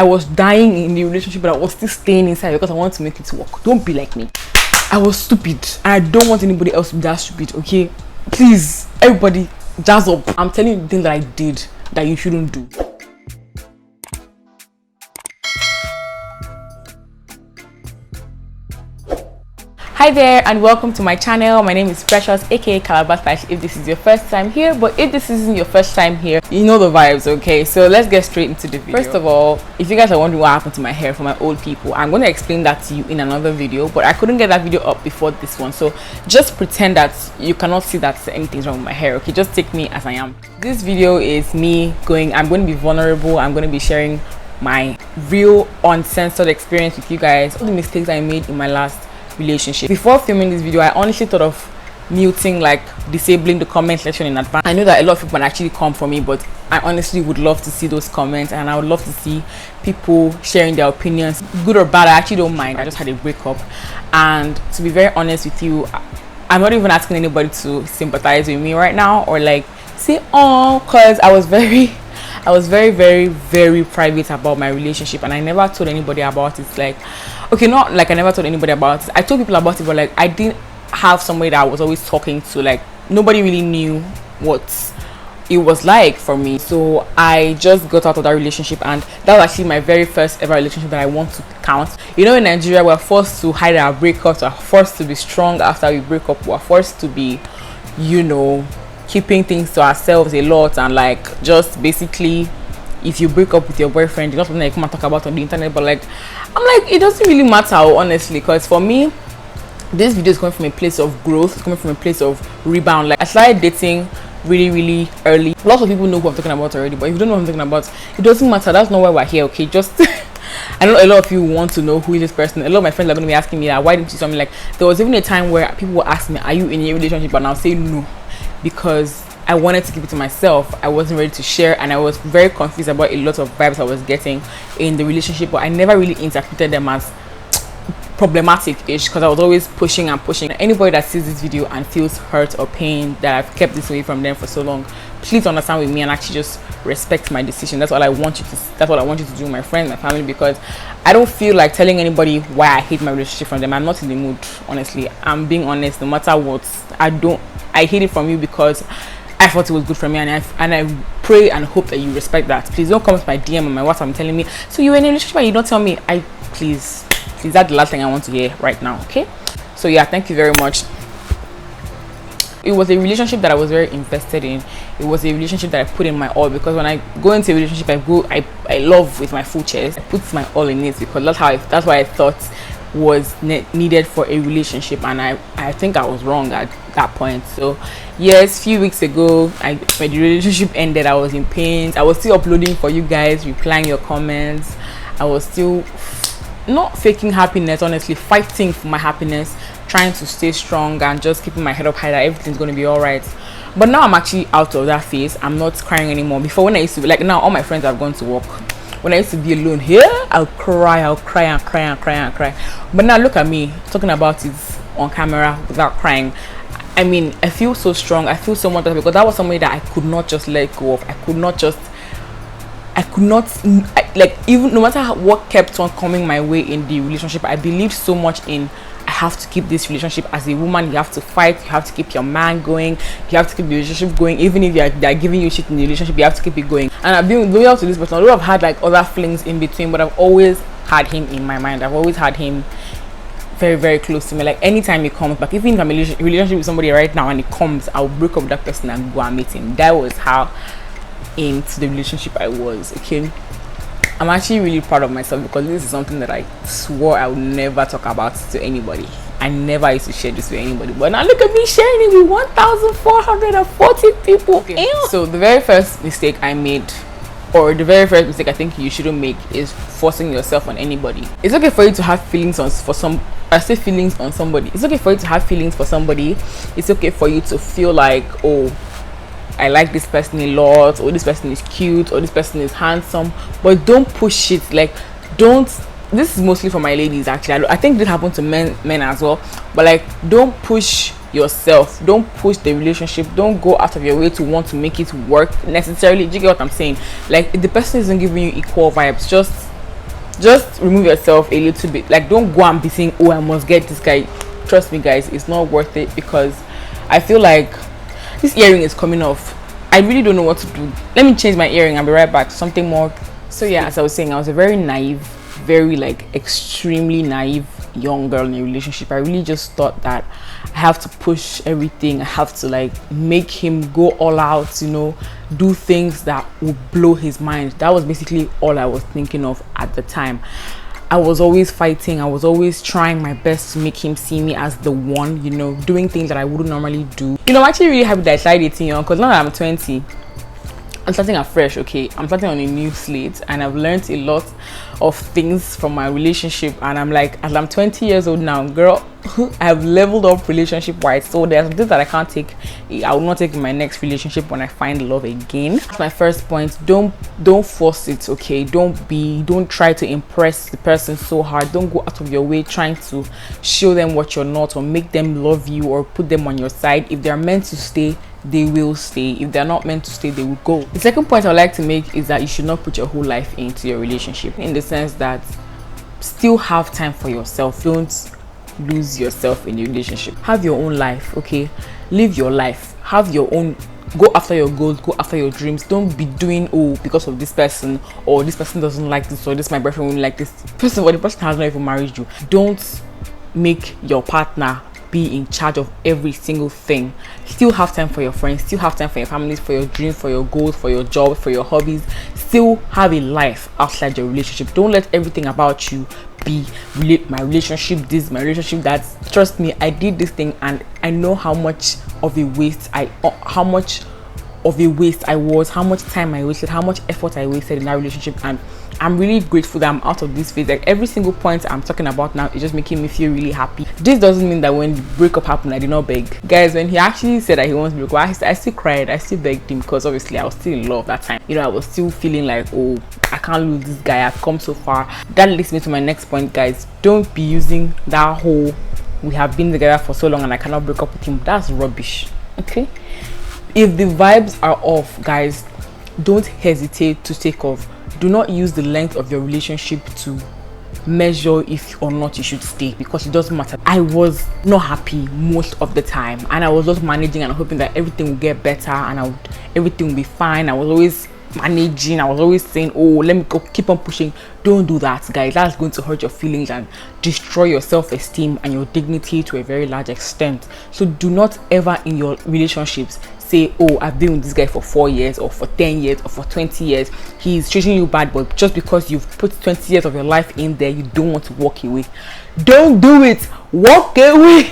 I was dying in the relationship, but I was still staying inside because I want to make it work. Don't be like me. I was stupid, and I don't want anybody else to be that stupid. Okay, please, everybody, jazz up. I'm telling you the things that I did that you shouldn't do. Hi there and welcome to my channel. My name is Precious, aka Calabash, if this is your first time here. But if this isn't your first time here, you know the vibes, okay? So let's get straight into the video. First of all, if you guys are wondering what happened to my hair for my old people, I'm going to explain that to you in another video, but I couldn't get that video up before this one, so just pretend that you cannot see that anything's wrong with my hair, okay? Just take me as I am. This video is me I'm going to be vulnerable. I'm going to be sharing my real uncensored experience with you guys, all the mistakes I made in my last relationship. Before filming this video, I honestly thought of muting, like disabling the comment section in advance. I know that a lot of people can actually come for me, but I honestly would love to see those comments, and I would love to see people sharing their opinions, good or bad. I actually don't mind. I just had a breakup, and to be very honest with you, I'm not even asking anybody to sympathize with me right now or like say oh, because I was very very private about my relationship, and I never told anybody about it. Like, okay, not like I never told anybody about it. I told people about it, but like I didn't have somebody that I was always talking to. Like, nobody really knew what it was like for me. So I just got out of that relationship, and that was actually my very first ever relationship that I want to count. You know, in Nigeria, we're forced to hide our breakups, we're forced to be strong after we break up, we're forced to be, you know, keeping things to ourselves a lot, and like just basically, if you break up with your boyfriend, it's not something that you come and talk about on the internet. But like, I'm like, it doesn't really matter, honestly, because for me, this video is coming from a place of growth. It's coming from a place of rebound. Like, I started dating really early. Lots of people know who I'm talking about already, but if you don't know what I'm talking about, it doesn't matter. That's not why we're here, okay? Just I know a lot of you want to know who is this person. A lot of my friends are going to be asking me that, why didn't you tell me? Like, there was even a time where people would ask me, are you in a relationship? And I'll say no, because I wanted to keep it to myself. I wasn't ready to share, and I was very confused about a lot of vibes I was getting in the relationship, but I never really interpreted them as problematic-ish, because I was always pushing and pushing. Anybody that sees this video and feels hurt or pain that I've kept this away from them for so long, please understand with me and actually just respect my decision. That's what I want you to do, my friends, my family, because I don't feel like telling anybody why I hate my relationship from them. I'm not in the mood, honestly. I'm being honest. No matter what, I hate it from you because I thought it was good for me, and I pray and hope that you respect that. Please don't come to my DM or my WhatsApp and telling me, so you were in a relationship and you don't tell me. Please, that's the last thing I want to hear right now, okay? So yeah, thank you very much. It was a relationship that I was very invested in. It was a relationship that I put in my all, because when I go into a relationship, I love with my full chest. I put my all in it, because that's what I thought was needed for a relationship, and I think I was wrong at that point. So yes, few weeks ago, when the relationship ended, I was in pain. I was still uploading for you guys, replying your comments. I was still not faking happiness, honestly, fighting for my happiness, trying to stay strong and just keeping my head up high that everything's going to be all right. But now I'm actually out of that phase. I'm not crying anymore. Before, when I used to be like, now all my friends have gone to work. When I used to be alone here, I'll cry and cry. But now look at me talking about it on camera without crying. I mean, I feel so strong. I feel so much better, because that was somebody that I could not just let go of. I could not, like, even no matter what kept on coming my way in the relationship, I believed so much in, I have to keep this relationship. As a woman, you have to fight, you have to keep your man going, you have to keep the relationship going. Even if they're giving you shit in the relationship, you have to keep it going. And I've been loyal to this person, although I've had like other flings in between, but I've always had him in my mind. I've always had him very close to me. Like, anytime he comes back, even if I'm in a relationship with somebody right now and he comes, I'll break up with that person and go and meet him. That was how into the relationship I was, okay? I'm actually really proud of myself, because this is something that I swore I would never talk about to anybody. I never used to share this with anybody, but now look at me sharing it with 1,440 people. Okay. So the very first mistake I made, or the very first mistake I think you shouldn't make, is forcing yourself on anybody. It's okay for you to have feelings on somebody. It's okay for you to have feelings for somebody. It's okay for you to feel like, oh, I like this person a lot, or this person is cute, or this person is handsome, but don't push it. Like, this is mostly for my ladies, actually. I think this happened to men as well, but like, don't push yourself, don't push the relationship, don't go out of your way to want to make it work necessarily. Do you get what I'm saying? Like, if the person isn't giving you equal vibes, just just remove yourself a little bit. Like, don't go and be saying, oh, I must get this guy. Trust me, guys, it's not worth it, because I feel like this earring is coming off. I really don't know what to do. Let me change my earring and be right back to something more. So yeah, as I was saying, I was a very naive, very like extremely naive young girl in a relationship. I really just thought that I have to push everything. I have to like make him go all out, you know, do things that would blow his mind. That was basically all I was thinking of at the time. I was always fighting. I was always trying my best to make him see me as the one, you know, doing things that I wouldn't normally do. You know, I'm actually really happy that I started dating young, because now that I'm 20, I'm starting afresh, okay? I'm starting on a new slate, and I've learned a lot of things from my relationship. And I'm like, as I'm 20 years old now, girl, I've leveled up relationship wise. So there's some things that I can't take. I will not take in my next relationship when I find love again. That's my first point. Don't force it, okay? Don't try to impress the person so hard. Don't go out of your way trying to show them what you're not, or make them love you, or put them on your side. If they're meant to stay, they will stay. If they're not meant to stay, they will go. The second point I would like to make is that you should not put your whole life into your relationship, in the sense that still have time for yourself. Don't lose yourself in a relationship. Have your own life, okay? Live your life. Have your own, go after your goals, go after your dreams. Don't be doing, oh, because of this person, or this person doesn't like this, or this my boyfriend won't like this. First of all, the person has not even married you. Don't make your partner be in charge of every single thing. Still have time for your friends, still have time for your families, for your dreams, for your goals, for your job, for your hobbies. Still have a life outside your relationship. Don't let everything about you be my relationship this, my relationship that. Trust me, I did this thing, and I know how much of a waste I was, how much time I wasted, how much effort I wasted in that relationship. And I'm really grateful that I'm out of this phase. Like, every single point I'm talking about now is just making me feel really happy. This doesn't mean that when the breakup happened, I did not beg. Guys, when he actually said that he wants to break up, I still cried. I still begged him, because obviously I was still in love that time. You know, I was still feeling like, oh, I can't lose this guy. I've come so far. That leads me to my next point, guys. Don't be using that whole, we have been together for so long and I cannot break up with him. That's rubbish, okay? If the vibes are off, guys, don't hesitate to take off. Do not use the length of your relationship to measure if or not you should stay, because it doesn't matter. I was not happy most of the time, and I was just managing and hoping that everything will get better and everything will be fine. I was always managing. I was always saying, oh, let me go, keep on pushing. Don't do that, guys. That's going to hurt your feelings and destroy your self-esteem and your dignity to a very large extent. So do not ever in your relationships say, oh, I've been with this guy for 4 years or for 10 years or for 20 years. He's treating you bad, but just because you've put 20 years of your life in there, you don't want to walk away. Don't do it. Walk away.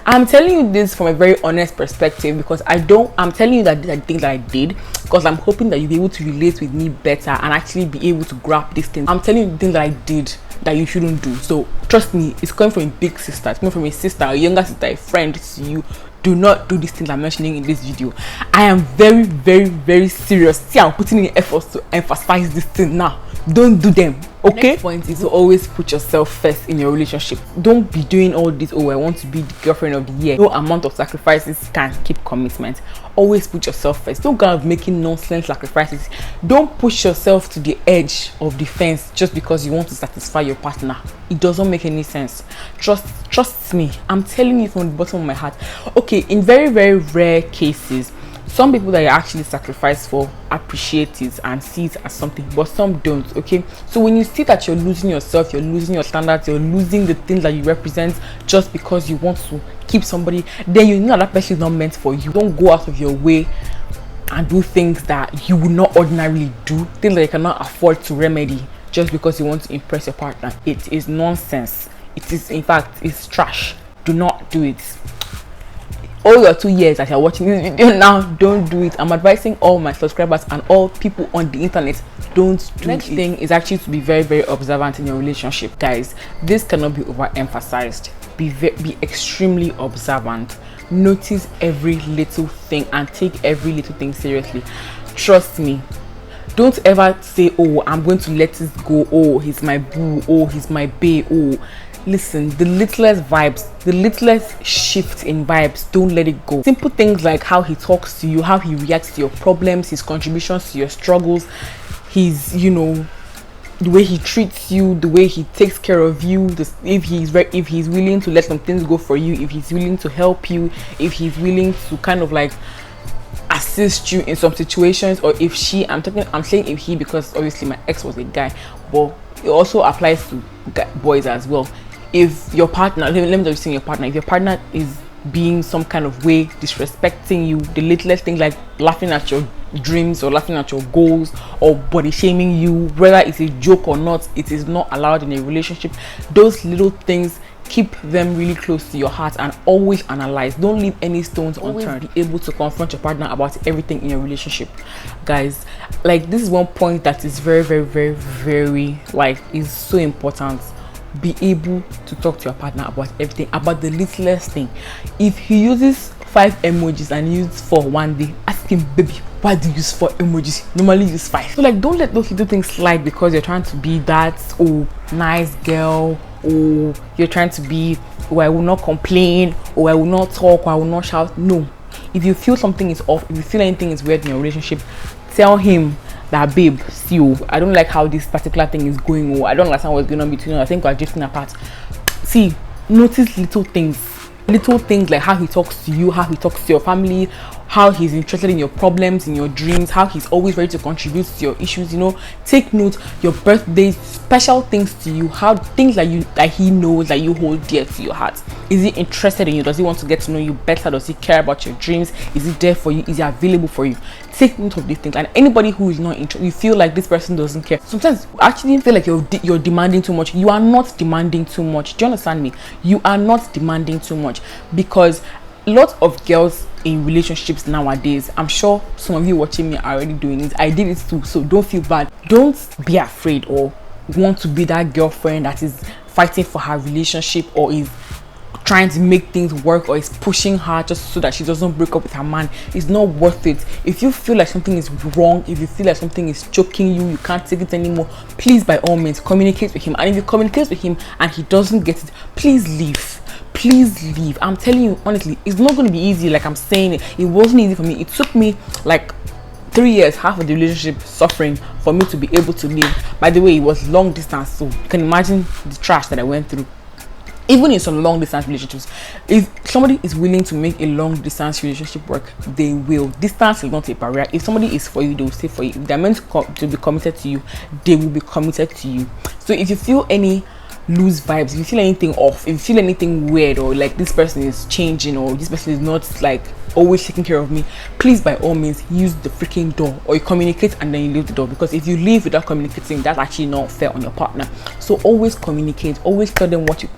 I'm telling you this from a very honest perspective, because I'm telling you that these are things that I did, because I'm hoping that you'll be able to relate with me better and actually be able to grab these things. I'm telling you the things that I did that you shouldn't do. So trust me, it's coming from a big sister, it's coming from a sister, a younger sister, a friend to you. Do not do these things I'm mentioning in this video. I am very, very, very serious. See, I'm putting in efforts to emphasize this thing now. Don't do them, okay? Next point is to always put yourself first in your relationship. Don't be doing all this, oh, I want to be the girlfriend of the year. No amount of sacrifices can keep commitment. Always put yourself first. Don't go out making nonsense sacrifices. Don't push yourself to the edge of the fence just because you want to satisfy your partner. It doesn't make any sense. Trust me, I'm telling you from the bottom of my heart. Okay, in very, very rare cases, some people that you actually sacrifice for appreciate it and see it as something, but some don't, okay? So when you see that you're losing yourself, you're losing your standards, you're losing the things that you represent just because you want to keep somebody, then you know that person is not meant for you. Don't go out of your way and do things that you would not ordinarily do, things that you cannot afford to remedy just because you want to impress your partner. It is nonsense. It is, in fact, it's trash. Do not do it. All your 2 years that you're watching this video now, don't do it. I'm advising all my subscribers and all people on the internet, don't do it. Next thing is actually to be very, very observant in your relationship, guys. This cannot be overemphasized. Be extremely observant. Notice every little thing and take every little thing seriously. Trust me. Don't ever say, oh, I'm going to let this go, oh, he's my boo, oh, he's my bae, oh. Listen, the littlest vibes, the littlest shift in vibes, don't let it go. Simple things like how he talks to you, how he reacts to your problems, his contributions to your struggles, his, you know, the way he treats you, the way he takes care of you, if he's willing to let some things go for you, if he's willing to help you, if he's willing to kind of like assist you in some situations, or if I'm saying if he because obviously my ex was a guy, but it also applies to boys as well. If your partner, let me just say your partner, if your partner is being some kind of way disrespecting you, the littlest thing like laughing at your dreams or laughing at your goals or body shaming you, whether it's a joke or not, it is not allowed in a relationship. Those little things, keep them really close to your heart and always analyze. Don't leave any stones unturned. Be able to confront your partner about everything in your relationship, guys. Like, this is one point that is very, very, very, very, like, is so important. Be able to talk to your partner about everything, about the littlest thing. If he uses 5 emojis and uses 4 one day, ask him, baby, why do you use 4 emojis? Normally use 5. So like, don't let those little things slide because you're trying to be that nice girl, or you're trying to be, or I will not complain, or I will not talk, or I will not shout. No. If you feel something is off, if you feel anything is weird in your relationship, tell him that, babe, see, I don't like how this particular thing is going, or I don't understand what's going on between us. I think we're drifting apart. See, notice little things like how he talks to you, how he talks to your family, how he's interested in your problems, in your dreams, how he's always ready to contribute to your issues. Take note, your birthdays, special things to you, how things that he knows that you hold dear to your heart. Is he interested in you? Does he want to get to know you better? Does he care about your dreams? Is he there for you? Is he available for you? Take note of these things. And anybody who is not interested, you feel like this person doesn't care, sometimes you actually feel like you're demanding too much. You are not demanding too much. Do you understand me? You are not demanding too much, because lots of girls in relationships nowadays, I'm sure some of you watching me are already doing it. I did it too, so don't feel bad. Don't be afraid or want to be that girlfriend that is fighting for her relationship, or is trying to make things work, or is pushing her just so that she doesn't break up with her man. It's not worth it. If you feel like something is wrong, if you feel like something is choking you, you can't take it anymore, please, by all means, communicate with him. And if you communicate with him and he doesn't get it, please leave. Please leave. I'm telling you honestly, it's not going to be easy. Like I'm saying, it wasn't easy for me. It took me like 3 years, half of the relationship suffering, for me to be able to leave. By the way, it was long distance, so you can imagine the trash that I went through. Even in some long distance relationships, if somebody is willing to make a long distance relationship work, they will. Distance is not a barrier. If somebody is for you, they will stay for you. If they're meant to be committed to you, they will be committed to you. So if you feel any loose vibes, if you feel anything off, if you feel anything weird, or like this person is changing, or this person is not like always taking care of me, please, by all means, use the freaking door, or you communicate and then you leave the door. Because if you leave without communicating, that's actually not fair on your partner. So always communicate, always tell them what you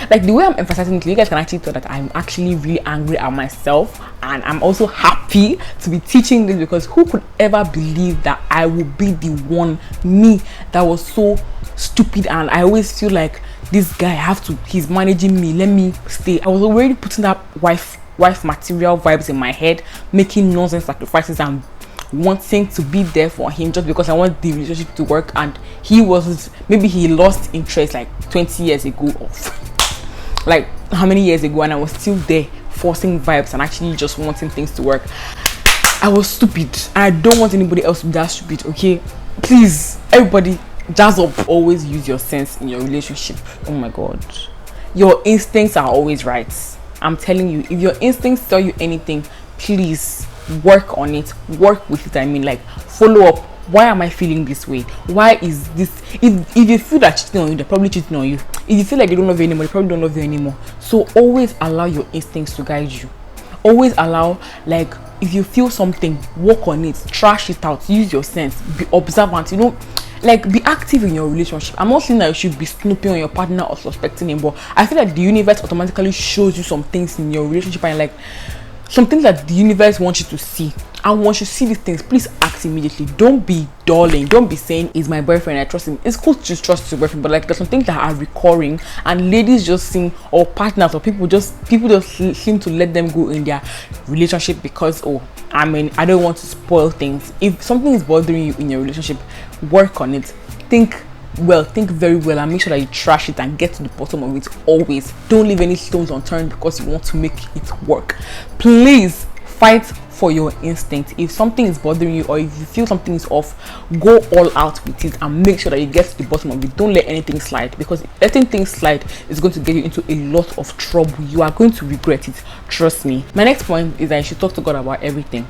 like. The way I'm emphasizing it, you guys can actually tell that I'm actually really angry at myself, and I'm also happy to be teaching this, because who could ever believe that I would be the one, me, that was so stupid. And I always feel like this guy he's managing me, let me stay. I was already putting that wife material vibes in my head, making nonsense sacrifices and wanting to be there for him just because I want the relationship to work. And maybe he lost interest like 20 years ago, or like how many years ago, and I was still there forcing vibes and actually just wanting things to work. I was stupid, and I don't want anybody else to be that stupid. Okay, please, everybody, jazz up. Always use your sense in your relationship. Oh my god, your instincts are always right. I'm telling you, if your instincts tell you anything, please work on it, work with it. I mean, like, follow up. Why am I feeling this way? Why is this? If you feel that cheating on you, they're probably cheating on you. If you feel like they don't love you anymore, they probably don't love you anymore. So always allow your instincts to guide you. Always allow, like, if you feel something, work on it, trash it out, use your sense, be observant, like, be active in your relationship. I'm not saying that you should be snooping on your partner or suspecting him, but I feel like the universe automatically shows you some things in your relationship, and like some things that the universe wants you to see. And once you see these things, please act immediately. Don't be dulling. Don't be saying, "He's my boyfriend, I trust him." It's cool to trust your boyfriend, but like, there's some things that are recurring, and ladies just seem, or partners, or people just seem to let them go in their relationship because, I don't want to spoil things. If something is bothering you in your relationship, work on it. Think very well, and make sure that you trash it and get to the bottom of it. Always don't leave any stones unturned because you want to make it work. Please fight for your instinct. If something is bothering you or if you feel something is off, go all out with it and make sure that you get to the bottom of it. Don't let anything slide, because letting things slide is going to get you into a lot of trouble. You are going to regret it, trust me. My next point is that you should talk to God about everything.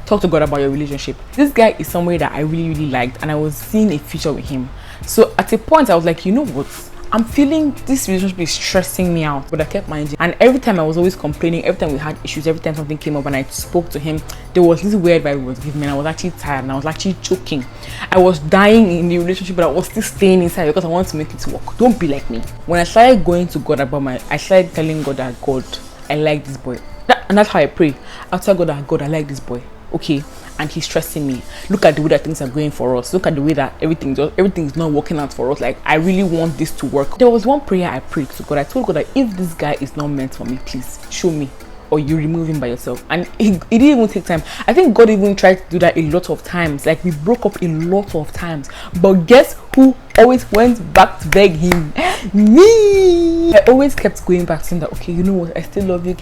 Talk to God about your relationship. This guy is somebody that I really liked, and I was seeing a future with him. So at a point I was like, you know what, I'm feeling this relationship is stressing me out, but I kept managing. And every time I was always complaining, every time we had issues, every time something came up and I spoke to him, there was this weird vibe he was giving me, and I was actually tired and I was actually choking. I was dying in the relationship, but I was still staying inside because I wanted to make it work. Don't be like me. When I started going to God about I started telling God that, God, I like this boy. And that's how I pray. I tell God that, God, I like this boy. Okay, and he's stressing me. Look at the way that things are going for us. Look at the way that everything is not working out for us. Like, I really want this to work. There was one prayer I prayed to God. I told God that if this guy is not meant for me, please show me, or you remove him by yourself. And it didn't even take time. I think God even tried to do that a lot of times. Like, we broke up a lot of times, but guess who always went back to beg him? Me. I always kept going back, saying that, okay, you know what, I still love you.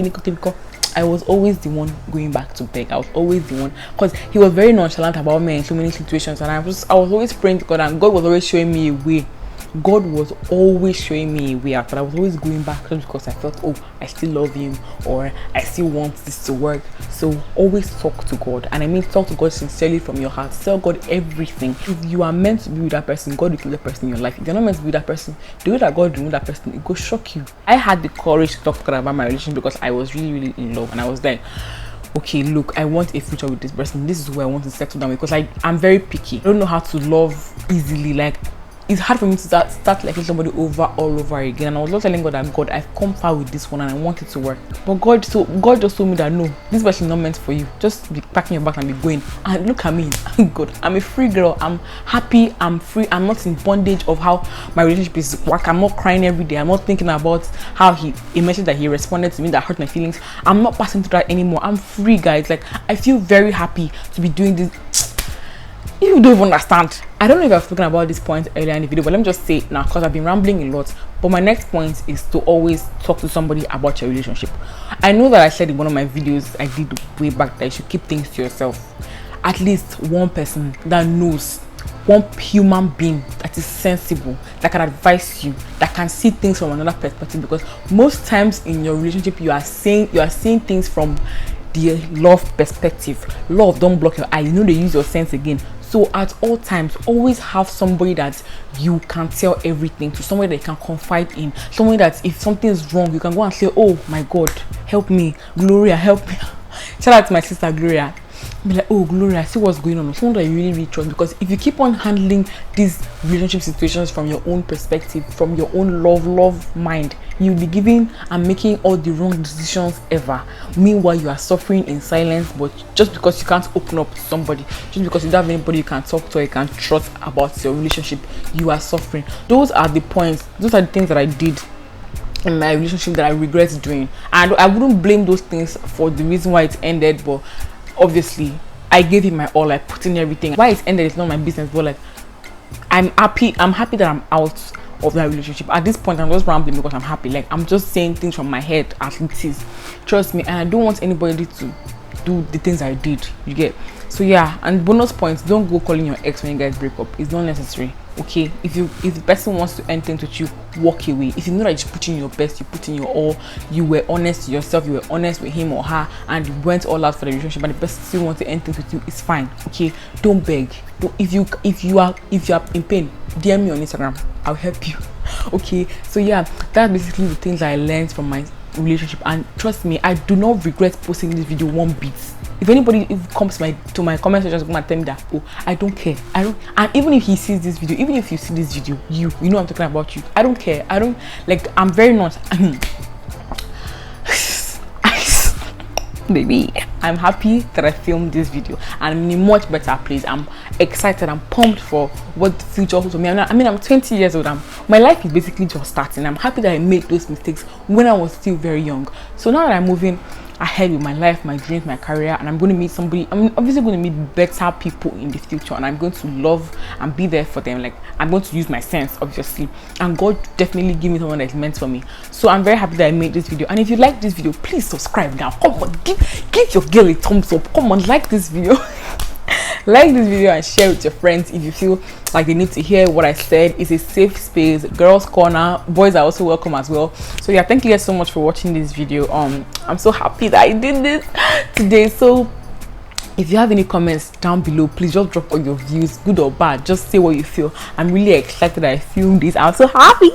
I was always the one going back to beg. I was always the one, because he was very nonchalant about me in so many situations, and I was always praying to God, and God was always showing me a way. God was always showing me a way out, but I was always going back just because I felt, oh, I still love him, or I still want this to work. So always talk to God, and I mean talk to God sincerely from your heart. Tell God everything. If you are meant to be with that person, God will keep the person in your life. If you're not meant to be with that person, the way that God will remove that person, it will shock you. I had the courage to talk to God about my relationship because I was really in love, and I was like, okay, look, I want a future with this person. This is who I want to settle down with, because I'm very picky. I don't know how to love easily. Like, it's hard for me to start liking somebody all over again. And I was just telling God that, God, I've come far with this one and I want it to work. But God just told me that, no, this person is not meant for you. Just be packing your bag and be going. And look at me, God, I'm a free girl. I'm happy, I'm free. I'm not in bondage of how my relationship is work. I'm not crying every day. I'm not thinking about how he mentioned that he responded to me that hurt my feelings. I'm not passing through that anymore. I'm free, guys. Like, I feel very happy to be doing this. You don't even understand. I don't know if I've spoken about this point earlier in the video, but let me just say it now, because I've been rambling a lot. But my next point is to always talk to somebody about your relationship. I know that I said in one of my videos I did way back that you should keep things to yourself. At least one person that knows, one human being that is sensible, that can advise you, that can see things from another perspective. Because most times in your relationship, you are seeing things from the love perspective. Love don't block your eye. You know, they use your sense again. So at all times, always have somebody that you can tell everything to, somebody that you can confide in, somebody that if something is wrong, you can go and say, oh my God, help me, Gloria, help me. Shout out to my sister Gloria. Be like, oh Gloria, see what's going on. Someone that you really trust. Because if you keep on handling these relationship situations from your own perspective, from your own love mind, you'll be giving and making all the wrong decisions ever. Meanwhile, you are suffering in silence, but just because you can't open up to somebody, just because you don't have anybody you can talk to or you can trust about your relationship, you are suffering. Those are the points, those are the things that I did in my relationship that I regret doing. And I wouldn't blame those things for the reason why it ended, but obviously I gave it my all. I put in everything. Why it ended is not my business, but like, I'm happy that I'm out of that relationship. At this point, I'm just rambling because I'm happy. Like, I'm just saying things from my head as it is. Trust me, and I don't want anybody to do the things I did. You get? So yeah, and bonus points, don't go calling your ex when you guys break up. It's not necessary. Okay, if the person wants to end things with you, walk away. If you know that you put in your best, you put in your all, you were honest to yourself, you were honest with him or her, and you went all out for the relationship, and the person still wants to end things with you, it's fine. Okay, don't beg. If you are in pain, DM me on Instagram. I'll help you. Okay, so yeah, that's basically the things I learned from my relationship, and trust me, I do not regret posting this video one bit. If anybody comes to my comment section, just gonna tell me that, oh, I don't care, and even if he sees this video, even if you see this video, you know I'm talking about you, I don't care. I don't, like, I'm very not baby, I'm happy that I filmed this video and I'm in a much better place. I'm excited, I'm pumped for what the future holds for me. I'm 20 years old. My life is basically just starting. I'm happy that I made those mistakes when I was still very young. So now that I'm moving ahead with my life, my dreams, my career, and I'm going to meet somebody. I'm obviously going to meet better people in the future, and I'm going to love and be there for them. Like, I'm going to use my sense, obviously, and God definitely give me someone that is meant for me. So I'm very happy that I made this video. And if you like this video, please subscribe now. Come on, give your girl a thumbs up. Come on, like this video. Like this video and share with your friends if you feel like they need to hear what I said. It's a safe space, girls corner, boys are also welcome as well. So yeah, thank you guys so much for watching this video. I'm so happy that I did this today. So if you have any comments down below, please just drop all your views, good or bad. Just say what you feel. I'm really excited that I filmed this. I'm so happy.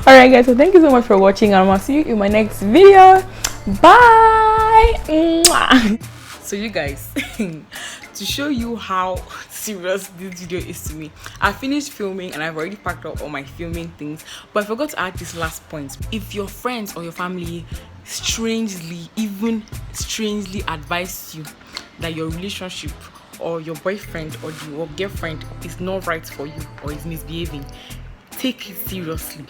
All right guys, so thank you so much for watching, and I'll see you in my next video. Bye. Mwah. So you guys, to show you how serious this video is to me, I finished filming and I've already packed up all my filming things, but I forgot to add this last point. If your friends or your family even strangely advise you that your relationship or your boyfriend or your girlfriend is not right for you or is misbehaving, take it seriously.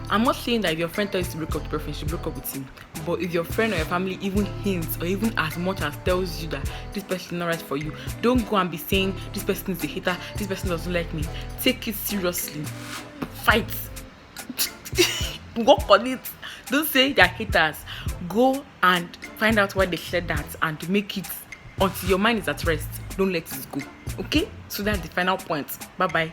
I'm not saying that if your friend tells you to break up with your boyfriend, you should break up with him. But if your friend or your family even hints or even as much as tells you that this person is not right for you, don't go and be saying this person is a hater, this person doesn't like me. Take it seriously. Fight. Work on it. Don't say they're haters. Go and find out why they said that and make it until your mind is at rest. Don't let it go. Okay? So that's the final point. Bye bye.